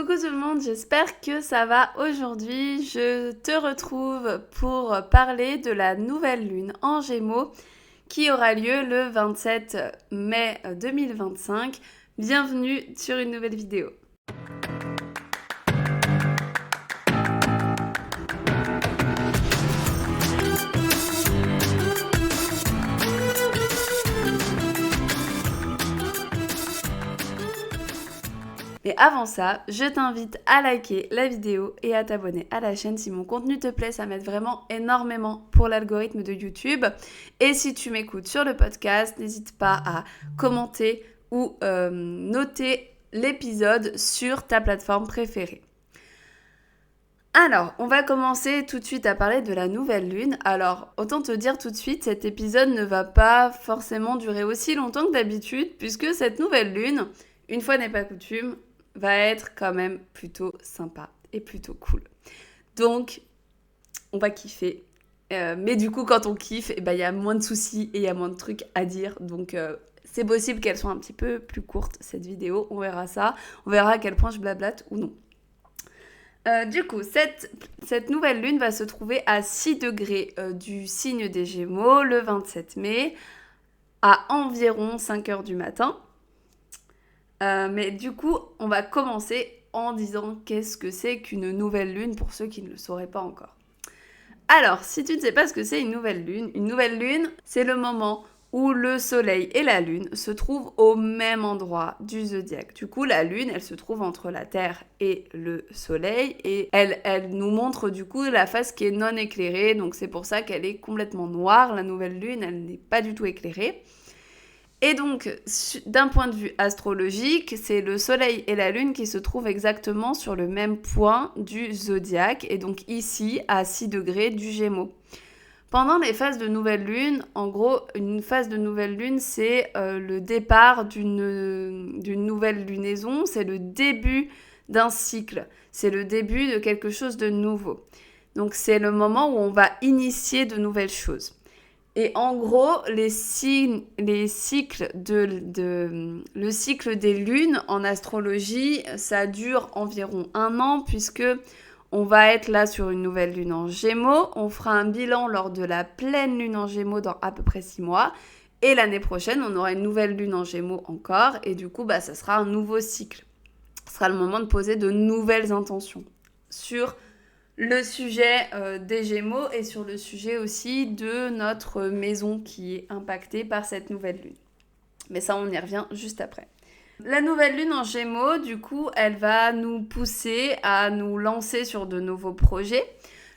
Coucou tout le monde, j'espère que ça va aujourd'hui. Je te retrouve pour parler de la nouvelle lune en Gémeaux qui aura lieu le 27 mai 2025. Bienvenue sur une nouvelle vidéo. Mais avant ça, je t'invite à liker la vidéo et à t'abonner à la chaîne si mon contenu te plaît, ça m'aide vraiment énormément pour l'algorithme de YouTube. Et si tu m'écoutes sur le podcast, n'hésite pas à commenter ou noter l'épisode sur ta plateforme préférée. Alors, on va commencer tout de suite à parler de la nouvelle lune. Alors, autant te dire tout de suite, cet épisode ne va pas forcément durer aussi longtemps que d'habitude, puisque cette nouvelle lune, une fois n'est pas coutume, va être quand même plutôt sympa et plutôt cool. Donc, on va kiffer. Mais du coup, quand on kiffe, il y a moins de soucis et il y a moins de trucs à dire. Donc, c'est possible qu'elle soit un petit peu plus courte, cette vidéo. On verra ça. On verra à quel point je blablate ou non. Du coup, cette nouvelle lune va se trouver à 6 degrés du signe des Gémeaux le 27 mai à environ 5 heures du matin. Mais du coup, on va commencer en disant qu'est-ce que c'est qu'une nouvelle lune pour ceux qui ne le sauraient pas encore. Alors, si tu ne sais pas ce que c'est une nouvelle lune, c'est le moment où le soleil et la lune se trouvent au même endroit du zodiaque. Du coup, la lune, elle se trouve entre la Terre et le soleil et elle nous montre du coup la face qui est non éclairée. Donc c'est pour ça qu'elle est complètement noire. La nouvelle lune, elle n'est pas du tout éclairée. Et donc, d'un point de vue astrologique, c'est le soleil et la lune qui se trouvent exactement sur le même point du zodiaque, et donc ici, à 6 degrés du Gémeaux. Pendant les phases de nouvelle lune, en gros, une phase de nouvelle lune, c'est le départ d'une nouvelle lunaison, c'est le début d'un cycle, c'est le début de quelque chose de nouveau. Donc c'est le moment où on va initier de nouvelles choses. Et en gros, le cycle des lunes en astrologie, ça dure environ 1 an puisque on va être là sur une nouvelle lune en Gémeaux. On fera un bilan lors de la pleine lune en Gémeaux dans à peu près 6 mois. Et l'année prochaine, on aura une nouvelle lune en Gémeaux encore. Et du coup, ça sera un nouveau cycle. Ce sera le moment de poser de nouvelles intentions sur le sujet des Gémeaux et sur le sujet aussi de notre maison qui est impactée par cette nouvelle lune. Mais ça, on y revient juste après. La nouvelle lune en Gémeaux, du coup, elle va nous pousser à nous lancer sur de nouveaux projets.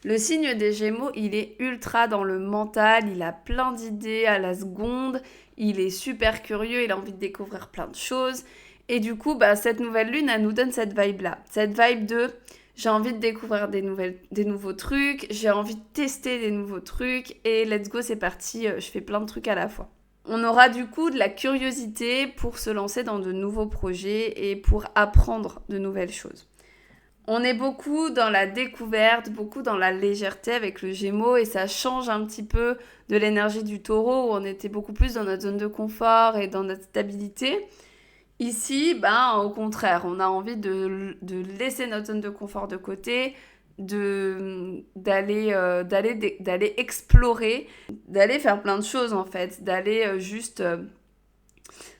Le signe des Gémeaux, il est ultra dans le mental, il a plein d'idées à la seconde, il est super curieux, il a envie de découvrir plein de choses. Et du coup, cette nouvelle lune, elle nous donne cette vibe-là. Cette vibe de... J'ai envie de découvrir des nouveaux trucs, j'ai envie de tester des nouveaux trucs et let's go, c'est parti, je fais plein de trucs à la fois. On aura du coup de la curiosité pour se lancer dans de nouveaux projets et pour apprendre de nouvelles choses. On est beaucoup dans la découverte, beaucoup dans la légèreté avec le Gémeaux et ça change un petit peu de l'énergie du Taureau où on était beaucoup plus dans notre zone de confort et dans notre stabilité. Ici, au contraire, on a envie de laisser notre zone de confort de côté, d'aller explorer, d'aller faire plein de choses en fait, d'aller juste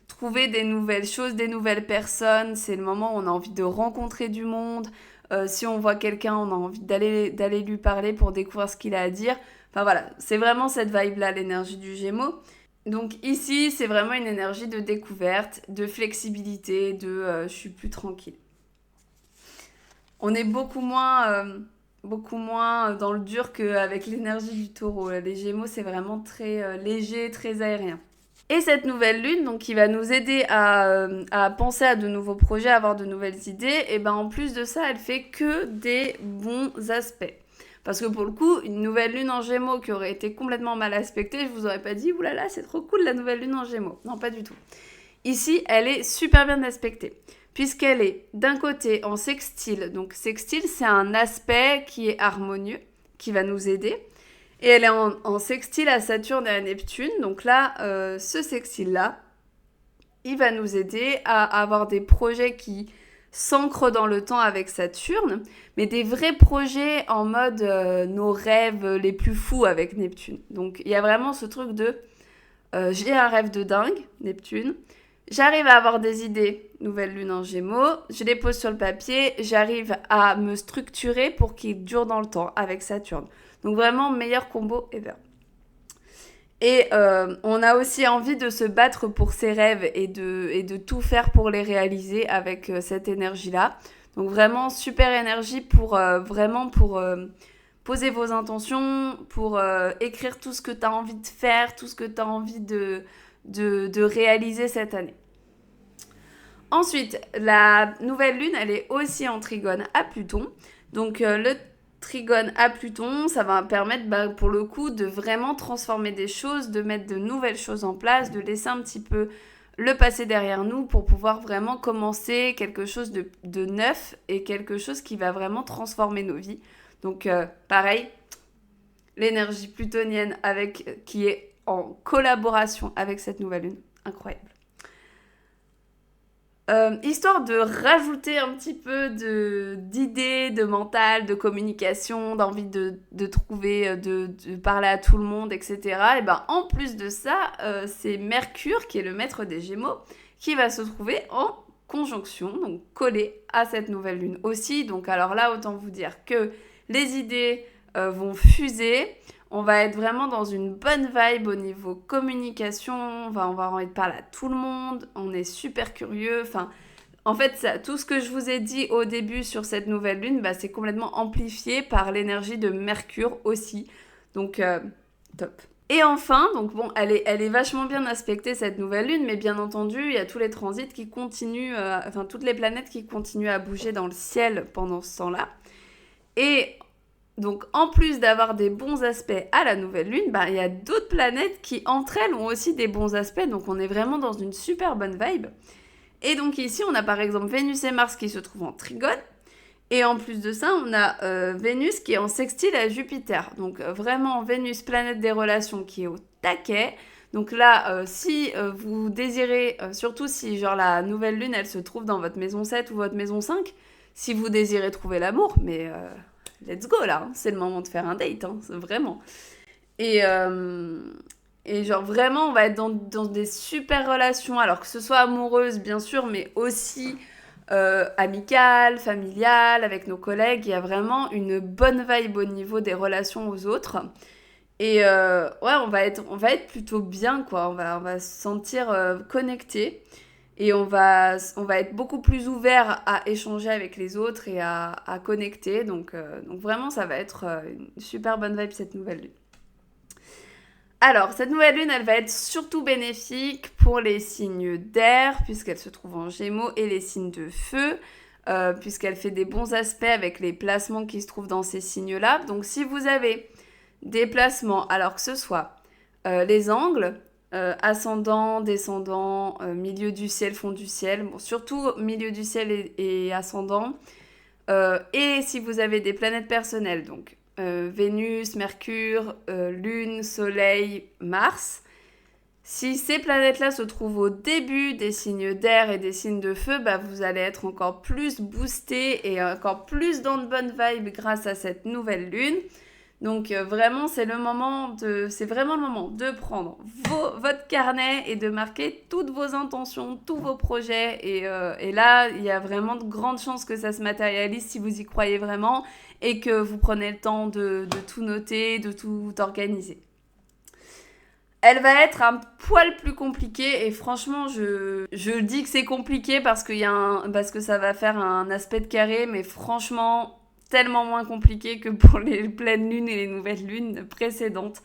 trouver des nouvelles choses, des nouvelles personnes. C'est le moment où on a envie de rencontrer du monde. Si on voit quelqu'un, on a envie d'aller lui parler pour découvrir ce qu'il a à dire. Enfin voilà, c'est vraiment cette vibe-là, l'énergie du Gémeaux. Donc ici, c'est vraiment une énergie de découverte, de flexibilité, de je suis plus tranquille. On est beaucoup moins dans le dur qu'avec l'énergie du Taureau. Les Gémeaux, c'est vraiment très léger, très aérien. Et cette nouvelle lune, donc, qui va nous aider à penser à de nouveaux projets, à avoir de nouvelles idées, et en plus de ça, elle fait que des bons aspects. Parce que pour le coup, une nouvelle lune en Gémeaux qui aurait été complètement mal aspectée, je vous aurais pas dit « Oulala, c'est trop cool la nouvelle lune en Gémeaux ». Non, pas du tout. Ici, elle est super bien aspectée, puisqu'elle est d'un côté en sextile. Donc sextile, c'est un aspect qui est harmonieux, qui va nous aider. Et elle est en sextile à Saturne et à Neptune. Donc là, ce sextile-là, il va nous aider à avoir des projets qui s'ancre dans le temps avec Saturne, mais des vrais projets en mode nos rêves les plus fous avec Neptune. Donc il y a vraiment ce truc de j'ai un rêve de dingue, Neptune, j'arrive à avoir des idées, nouvelle lune en Gémeaux, je les pose sur le papier, j'arrive à me structurer pour qu'ils durent dans le temps avec Saturne. Donc vraiment meilleur combo ever. Et on a aussi envie de se battre pour ses rêves et de tout faire pour les réaliser avec cette énergie-là. Donc vraiment super énergie pour vraiment pour poser vos intentions, pour écrire tout ce que tu as envie de faire, tout ce que tu as envie de réaliser cette année. Ensuite, la nouvelle lune, elle est aussi en trigone à Pluton. Donc le trigone à Pluton, ça va permettre pour le coup de vraiment transformer des choses, de mettre de nouvelles choses en place, de laisser un petit peu le passé derrière nous pour pouvoir vraiment commencer quelque chose de neuf et quelque chose qui va vraiment transformer nos vies. Donc pareil, l'énergie plutonienne qui est en collaboration avec cette nouvelle lune, incroyable. Histoire de rajouter un petit peu d'idées, de mental, de communication, d'envie de trouver, de parler à tout le monde, etc. Et ben, en plus de ça, c'est Mercure, qui est le maître des Gémeaux, qui va se trouver en conjonction, donc collé à cette nouvelle lune aussi. Donc alors là, autant vous dire que les idées vont fuser. On va être vraiment dans une bonne vibe au niveau communication. On va avoir envie de parler à tout le monde. On est super curieux. Enfin, en fait, tout ce que je vous ai dit au début sur cette nouvelle lune, c'est complètement amplifié par l'énergie de Mercure aussi. Donc, top. Et enfin, donc bon, elle est vachement bien aspectée cette nouvelle lune, mais bien entendu, il y a tous les transits qui continuent, toutes les planètes qui continuent à bouger dans le ciel pendant ce temps-là. Et donc, en plus d'avoir des bons aspects à la nouvelle lune, il y a d'autres planètes qui, entre elles, ont aussi des bons aspects. Donc, on est vraiment dans une super bonne vibe. Et donc, ici, on a par exemple Vénus et Mars qui se trouvent en trigone. Et en plus de ça, on a Vénus qui est en sextile à Jupiter. Donc, vraiment, Vénus, planète des relations, qui est au taquet. Donc là, si vous désirez, surtout si genre la nouvelle lune, elle se trouve dans votre maison 7 ou votre maison 5, si vous désirez trouver l'amour, mais... let's go là, c'est le moment de faire un date, vraiment. Et genre vraiment, on va être dans des super relations, alors que ce soit amoureuse bien sûr, mais aussi amicale, familiale, avec nos collègues. Il y a vraiment une bonne vibe au niveau des relations aux autres. Et ouais, on va être plutôt bien, quoi. On va se sentir connecté. Et on va être beaucoup plus ouvert à échanger avec les autres et à connecter. Donc vraiment, ça va être une super bonne vibe cette nouvelle lune. Alors, cette nouvelle lune, elle va être surtout bénéfique pour les signes d'air, puisqu'elle se trouve en Gémeaux, et les signes de feu, puisqu'elle fait des bons aspects avec les placements qui se trouvent dans ces signes-là. Donc, si vous avez des placements, alors que ce soit les angles, ascendant, descendant, milieu du ciel, fond du ciel, bon, surtout milieu du ciel et ascendant. Et si vous avez des planètes personnelles, donc Vénus, Mercure, Lune, Soleil, Mars, si ces planètes-là se trouvent au début des signes d'air et des signes de feu, vous allez être encore plus boosté et encore plus dans de bonnes vibes grâce à cette nouvelle lune. Donc vraiment, c'est vraiment le moment de prendre votre carnet et de marquer toutes vos intentions, tous vos projets. Et là, il y a vraiment de grandes chances que ça se matérialise si vous y croyez vraiment et que vous prenez le temps de tout noter, de tout organiser. Elle va être un poil plus compliquée et franchement, je dis que c'est compliqué parce que ça va faire un aspect de carré, mais franchement... tellement moins compliqué que pour les pleines lunes et les nouvelles lunes précédentes.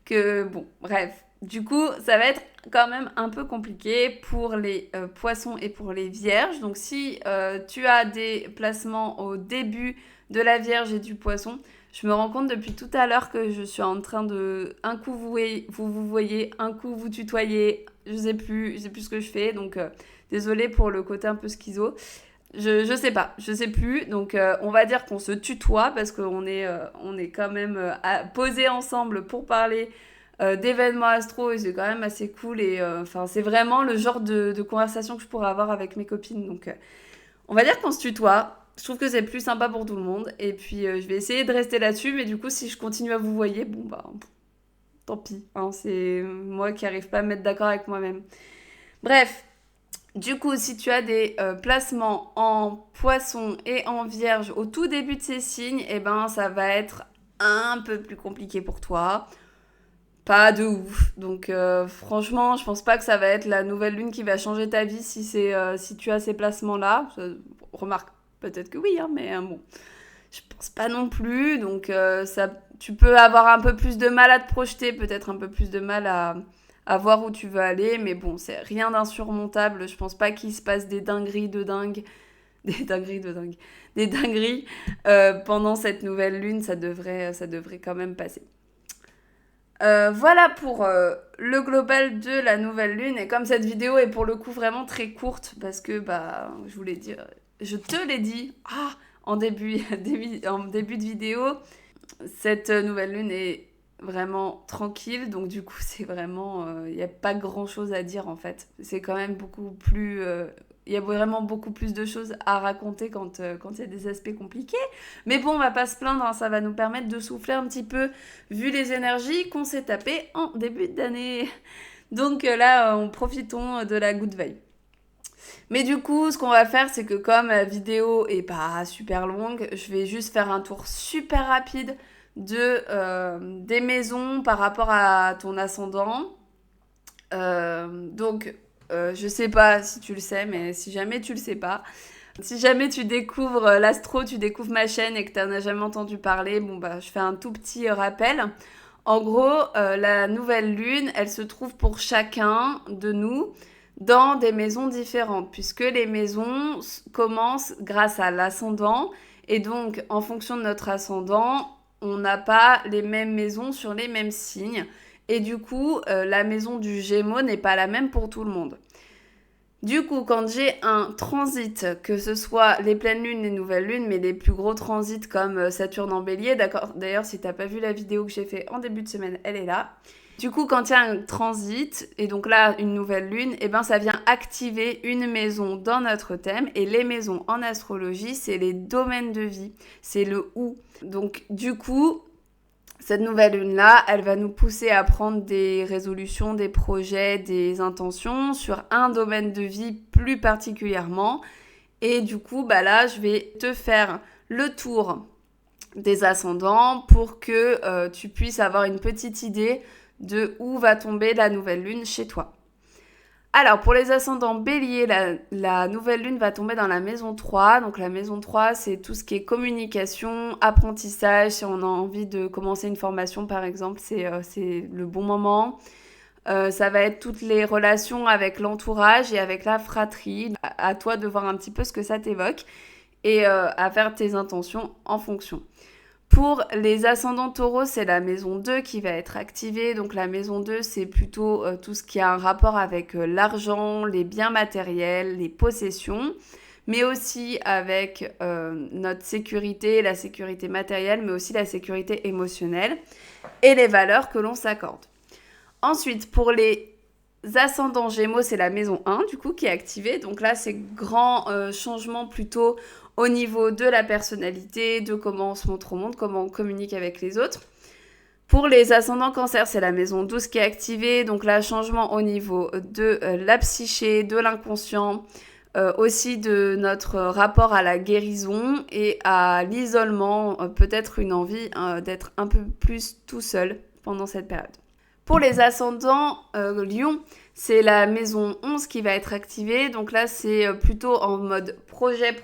Que bon, bref. Du coup, ça va être quand même un peu compliqué pour les poissons et pour les vierges. Donc si tu as des placements au début de la vierge et du poisson, je me rends compte depuis tout à l'heure que je suis en train de... Un coup vous voyez, un coup vous tutoyez, je sais plus ce que je fais. Donc désolée pour le côté un peu schizo. Je sais pas, je sais plus. Donc on va dire qu'on se tutoie parce qu'on est quand même posés ensemble pour parler d'événements astro et c'est quand même assez cool. Et c'est vraiment le genre de conversation que je pourrais avoir avec mes copines. Donc On va dire qu'on se tutoie. Je trouve que c'est plus sympa pour tout le monde. Et puis, je vais essayer de rester là-dessus. Mais du coup, si je continue à vous voyer, bon, bah, tant pis. Hein, c'est moi qui arrive pas à me mettre d'accord avec moi-même. Bref, du coup, si tu as des placements en poisson et en vierge au tout début de ces signes, eh ben, ça va être un peu plus compliqué pour toi. Pas de ouf. Donc, franchement, je pense pas que ça va être la nouvelle lune qui va changer ta vie si tu as ces placements-là. Remarque, peut-être que oui, hein, mais bon, je pense pas non plus. Donc, tu peux avoir un peu plus de mal à te projeter, peut-être un peu plus de mal à voir où tu veux aller. Mais bon, c'est rien d'insurmontable. Je pense pas qu'il se passe des dingueries de dingue. Des dingueries de dingue. Des dingueries pendant cette nouvelle lune. Ça devrait quand même passer. Voilà pour le global de la nouvelle lune. Et comme cette vidéo est pour le coup vraiment très courte, parce que bah, je te l'ai dit en début de vidéo, cette nouvelle lune est vraiment tranquille. Donc du coup, c'est vraiment, il n'y a pas grand chose à dire en fait. C'est quand même beaucoup plus il y a vraiment beaucoup plus de choses à raconter quand il y a des aspects compliqués. Mais bon, on va pas se plaindre, hein, ça va nous permettre de souffler un petit peu, vu les énergies qu'on s'est tapées en début d'année. Donc là, profitons de la good vibe. Mais du coup, ce qu'on va faire, c'est que comme la vidéo est pas super longue, je vais juste faire un tour super rapide des maisons par rapport à ton ascendant. Donc, je sais pas si tu le sais, mais si jamais tu le sais pas, si jamais tu découvres l'astro, tu découvres ma chaîne et que tu n'en as jamais entendu parler, bon bah je fais un tout petit rappel. En gros, la nouvelle lune, elle se trouve pour chacun de nous dans des maisons différentes, puisque les maisons commencent grâce à l'ascendant, et donc en fonction de notre ascendant, on n'a pas les mêmes maisons sur les mêmes signes. Et du coup, la maison du Gémeaux n'est pas la même pour tout le monde. Du coup, quand j'ai un transit, que ce soit les pleines lunes, les nouvelles lunes, mais les plus gros transits comme Saturne en bélier, d'accord. D'ailleurs, si t'as pas vu la vidéo que j'ai fait en début de semaine, elle est là. Du coup, quand il y a un transit, et donc là, une nouvelle lune, eh ben, ça vient activer une maison dans notre thème. Et les maisons en astrologie, c'est les domaines de vie. C'est le où. Donc, du coup, cette nouvelle lune-là, elle va nous pousser à prendre des résolutions, des projets, des intentions sur un domaine de vie plus particulièrement. Et du coup, bah là, je vais te faire le tour des ascendants pour que tu puisses avoir une petite idée de où va tomber la nouvelle lune chez toi. Alors, pour les ascendants béliers, la nouvelle lune va tomber dans la maison 3. Donc, la maison 3, c'est tout ce qui est communication, apprentissage. Si on a envie de commencer une formation, par exemple, c'est le bon moment. Ça va être toutes les relations avec l'entourage et avec la fratrie. À toi de voir un petit peu ce que ça t'évoque et à faire tes intentions en fonction. Pour les ascendants taureaux, c'est la maison 2 qui va être activée. Donc la maison 2, c'est plutôt tout ce qui a un rapport avec l'argent, les biens matériels, les possessions, mais aussi avec notre sécurité, la sécurité matérielle, mais aussi la sécurité émotionnelle et les valeurs que l'on s'accorde. Ensuite, pour les ascendants gémeaux, c'est la maison 1 du coup qui est activée. Donc là, c'est grand changement plutôt au niveau de la personnalité, de comment on se montre au monde, comment on communique avec les autres. Pour les ascendants cancer, c'est la maison 12 qui est activée. Donc là, changement au niveau de la psyché, de l'inconscient, aussi de notre rapport à la guérison et à l'isolement, peut-être une envie d'être un peu plus tout seul pendant cette période. Pour les ascendants Lion, c'est la maison 11 qui va être activée. Donc là, c'est plutôt en mode projet.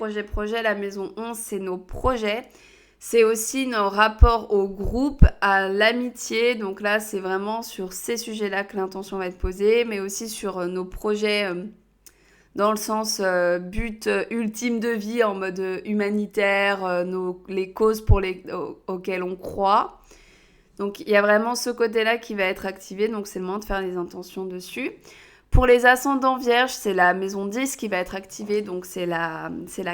La maison 11, c'est nos projets. C'est aussi nos rapports au groupe, à l'amitié. Donc là, c'est vraiment sur ces sujets-là que l'intention va être posée, mais aussi sur nos projets dans le sens but ultime de vie en mode humanitaire, les causes auxquelles on croit. Donc, il y a vraiment ce côté-là qui va être activé. Donc, c'est le moment de faire les intentions dessus. Pour les ascendants vierges, c'est la maison 10 qui va être activée. Donc, c'est la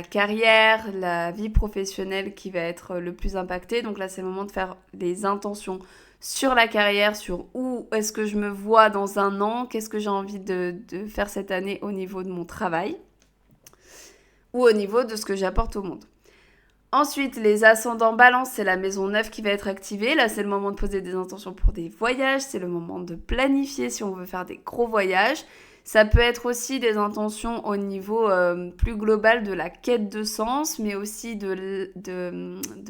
carrière, la vie professionnelle qui va être le plus impactée. Donc là, c'est le moment de faire les intentions sur la carrière, sur où est-ce que je me vois dans un an, qu'est-ce que j'ai envie de faire cette année au niveau de mon travail. ou au niveau de ce que j'apporte au monde. Ensuite, les ascendants balance, c'est la maison 9 qui va être activée. Là, c'est le moment de poser des intentions pour des voyages. C'est le moment de planifier si on veut faire des gros voyages. Ça peut être aussi des intentions au niveau plus global de la quête de sens, mais aussi de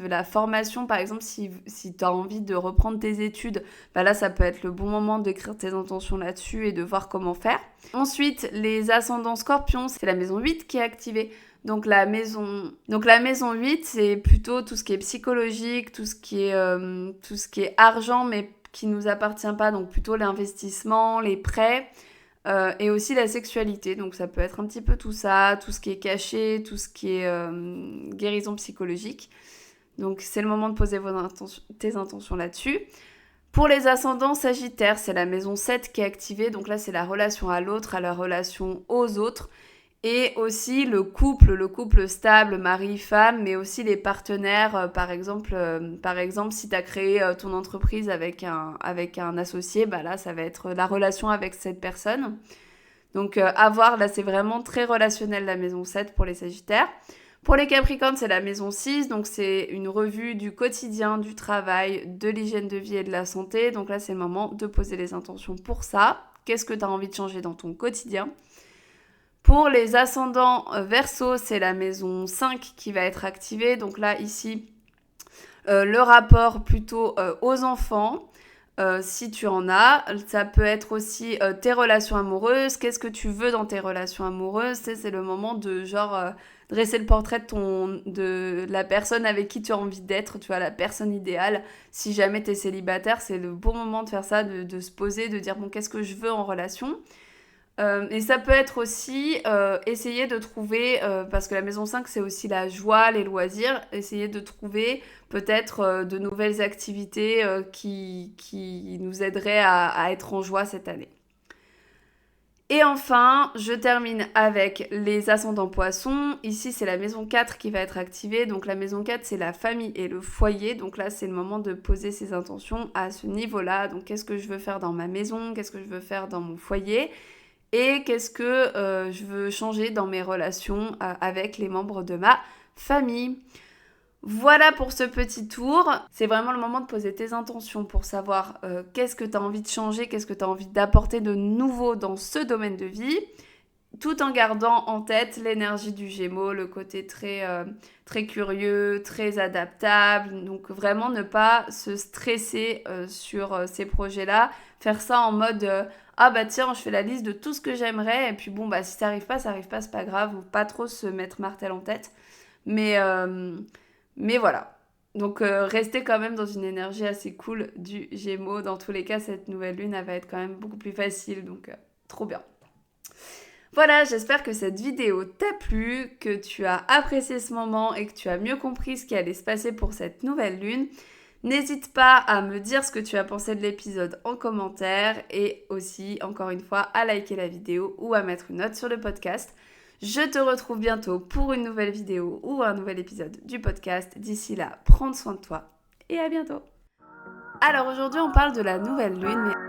la formation. Par exemple, si tu as envie de reprendre tes études, bah là, ça peut être le bon moment d'écrire tes intentions là-dessus et de voir comment faire. Ensuite, les ascendants scorpions, c'est la maison 8 qui est activée. Donc la maison 8, c'est plutôt tout ce qui est psychologique, tout ce qui est argent, mais qui nous appartient pas, donc plutôt l'investissement, les prêts, et aussi la sexualité. Donc ça peut être un petit peu tout ça, tout ce qui est caché, tout ce qui est guérison psychologique. Donc c'est le moment de poser tes intentions là-dessus. Pour les ascendants sagittaires, c'est la maison 7 qui est activée. Donc là, c'est la relation à l'autre, à la relation aux autres. Et aussi le couple stable, mari-femme, mais aussi les partenaires. Par exemple, si tu as créé ton entreprise avec un associé, bah là, ça va être la relation avec cette personne. Donc, là, c'est vraiment très relationnel, la maison 7 pour les Sagittaires. Pour les Capricornes, c'est la maison 6. Donc, c'est une revue du quotidien, du travail, de l'hygiène de vie et de la santé. Donc là, c'est le moment de poser les intentions pour ça. Qu'est-ce que tu as envie de changer dans ton quotidien ? Pour les ascendants Verseau, c'est la maison 5 qui va être activée. Donc là, ici, le rapport plutôt aux enfants, si tu en as. Ça peut être aussi tes relations amoureuses. Qu'est-ce que tu veux dans tes relations amoureuses ? C'est le moment de dresser le portrait de la personne avec qui tu as envie d'être, tu vois, la personne idéale. Si jamais tu es célibataire, c'est le bon moment de faire ça, de se poser, de dire bon, qu'est-ce que je veux en relation ? Et ça peut être aussi essayer de trouver, parce que la maison 5 c'est aussi la joie, les loisirs, essayer de trouver peut-être de nouvelles activités qui nous aideraient à être en joie cette année. Et enfin, je termine avec les ascendants poissons. Ici, c'est la maison 4 qui va être activée. Donc la maison 4, c'est la famille et le foyer. Donc là, c'est le moment de poser ses intentions à ce niveau-là. Donc qu'est-ce que je veux faire dans ma maison ? Qu'est-ce que je veux faire dans mon foyer ? Et qu'est-ce que je veux changer dans mes relations avec les membres de ma famille. Voilà pour ce petit tour. C'est vraiment le moment de poser tes intentions pour savoir qu'est-ce que tu as envie de changer, qu'est-ce que tu as envie d'apporter de nouveau dans ce domaine de vie, tout en gardant en tête l'énergie du Gémeaux, le côté très curieux, très adaptable. Donc vraiment ne pas se stresser sur ces projets-là. Faire ça en mode ah bah tiens, je fais la liste de tout ce que j'aimerais. Et puis bon, bah si ça arrive pas, c'est pas grave. Faut pas trop se mettre martel en tête. Mais voilà. Donc restez quand même dans une énergie assez cool du Gémeaux. Dans tous les cas, cette nouvelle lune, elle va être quand même beaucoup plus facile. Donc trop bien. Voilà, j'espère que cette vidéo t'a plu, que tu as apprécié ce moment et que tu as mieux compris ce qui allait se passer pour cette nouvelle lune. N'hésite pas à me dire ce que tu as pensé de l'épisode en commentaire et aussi, encore une fois, à liker la vidéo ou à mettre une note sur le podcast. Je te retrouve bientôt pour une nouvelle vidéo ou un nouvel épisode du podcast. D'ici là, prends soin de toi et à bientôt. Alors aujourd'hui, on parle de la nouvelle lune, mais